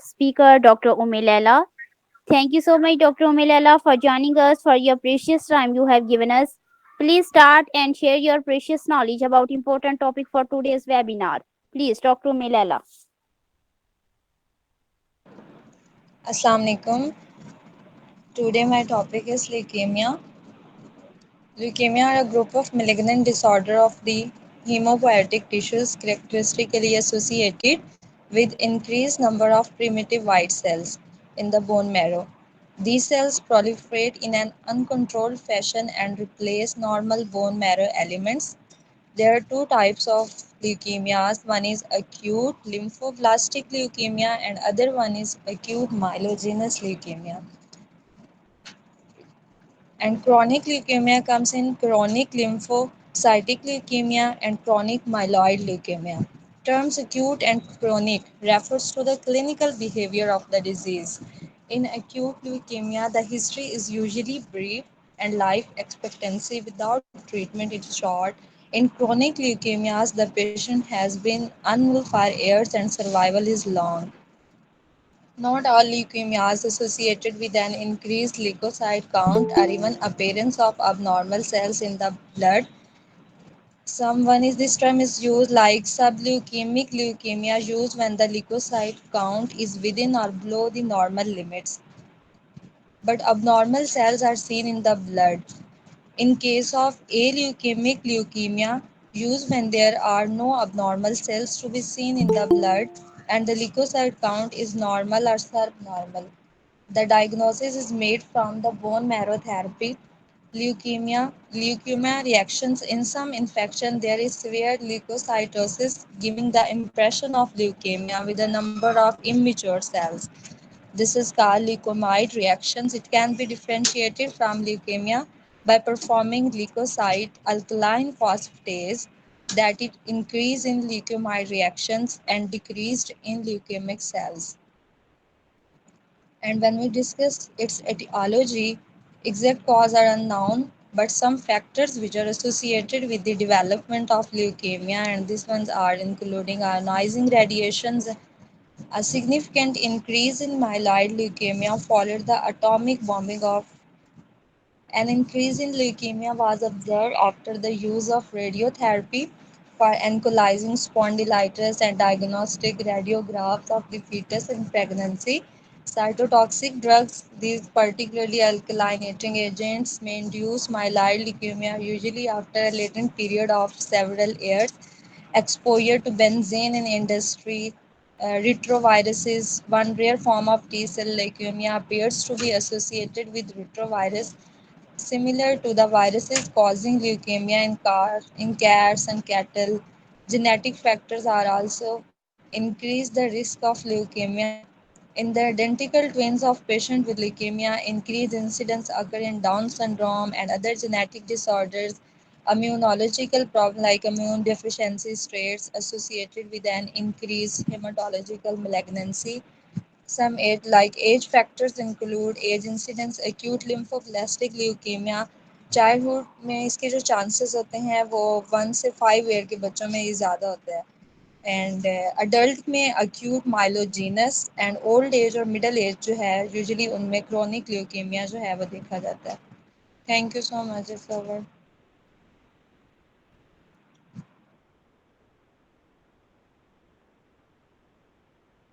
speaker, Dr. Umme Laila. Thank you so much, Dr. Umme Laila, for joining us, for your precious time you have given us. Please start and share your precious knowledge about important topic for today's webinar. Please, Dr. Umme Laila. Assalamu alaikum. Today my topic is leukemia. Leukemia are a group of malignant disorder of the hemopoietic tissues characteristically associated with increased number of primitive white cells in the bone marrow. These cells proliferate in an uncontrolled fashion and replace normal bone marrow elements. There are two types of leukemias. One is acute lymphoblastic leukemia and other one is acute myelogenous leukemia. And chronic leukemia comes in chronic lymphocytic leukemia and chronic myeloid leukemia. Terms acute and chronic refers to the clinical behavior of the disease. In acute leukemia, the history is usually brief and life expectancy without treatment is short. In chronic leukemias, the patient has been unwell for years and survival is long. Not all leukemias associated with an increased leukocyte count or even appearance of abnormal cells in the blood. Someone is this term is used like subleukemic leukemia used when the leukocyte count is within or below the normal limits, but abnormal cells are seen in the blood. In case of aleukemic leukemia, used when there are no abnormal cells to be seen in the blood and the leukocyte count is normal or subnormal. The diagnosis is made from the bone marrow therapy. Leukemia reactions in some infection there is severe leukocytosis giving the impression of leukemia with a number of immature cells. This is called leukemia reactions. It can be differentiated from leukemia by performing leukocyte alkaline phosphatase that it increase in leukemia reactions and decreased in leukemic cells. And when we discuss its etiology, exact cause are unknown, but some factors which are associated with the development of leukemia, and these ones are including ionizing radiations, a significant increase in myeloid leukemia followed the atomic bombing of an increase in leukemia was observed after the use of radiotherapy for ankylosing spondylitis and diagnostic radiographs of the fetus in pregnancy. Cytotoxic drugs, these particularly alkylating agents, may induce myeloid leukemia usually after a latent period of several years. Exposure to benzene in industry, retroviruses, one rare form of T cell leukemia appears to be associated with retrovirus similar to the viruses causing leukemia in cats and cattle. Genetic factors are also increase the risk of leukemia. In the identical twins of patients with leukemia, increased incidence occur in Down syndrome and other genetic disorders. Immunological problems like immune deficiency traits associated with an increased hematological malignancy. Some age like age factors include age incidence acute lymphoblastic leukemia childhood में इसके जो chances होते हैं वो 1 से 5 year के बच्चों में ये ज़्यादा होता है एंड अडल्ट में अक्यूट माइलोजीनस एंड ओल्ड एज और मिडल एज जो है यूजुअली उनमें क्रोनिक ल्यूकेमिया जो है वो देखा जाता है thank you so much it's over